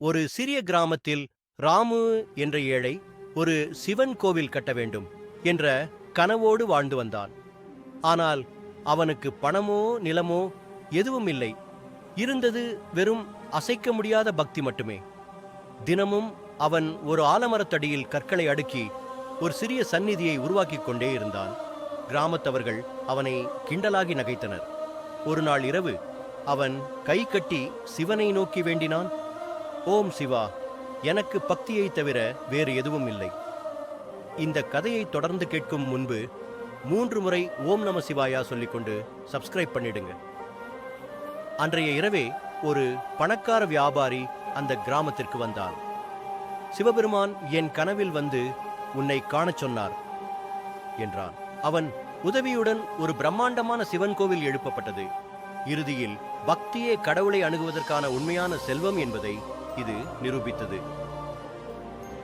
ஒரு சிறிய கிராமத்தில் ராமு என்ற ஏழை ஒரு சிவன் கோவில் கட்ட வேண்டும் என்ற கனவோடு வாழ்ந்து வந்தான். ஆனால் அவனுக்கு பணமோ நிலமோ எதுவும் இல்லை. இருந்தது வெறும் அசைக்க முடியாத பக்தி மட்டுமே. தினமும் அவன் ஒரு ஆலமரத்தடியில் கற்களை அடுக்கி ஒரு சிறிய சந்நிதியை உருவாக்கிக் கொண்டே இருந்தான். கிராமத்தவர்கள் அவனை கிண்டலாகி நகைத்தனர். ஒரு நாள் இரவு அவன் கை கட்டி சிவனை நோக்கி வேண்டினான். ஓம் சிவா, எனக்கு பக்தியை தவிர வேறு எதுவும் இல்லை. இந்த கதையை தொடர்ந்து கேட்கும் முன்பு 3 முறை ஓம் நம சிவாயா சொல்லிக்கொண்டு சப்ஸ்கிரைப் பண்ணிடுங்க. அன்றைய இரவே ஒரு பணக்கார வியாபாரி அந்த கிராமத்திற்கு வந்தான். சிவபெருமான் என் கனவில் வந்து உன்னை காணச் சொன்னார் என்றான். அவன் உதவியுடன் ஒரு பிரம்மாண்டமான சிவன் கோவில் எழுப்பப்பட்டது. இறுதியில் பக்தியே கடவுளை அணுகுவதற்கான உண்மையான செல்வம் என்பதை இது நிரூபித்தது.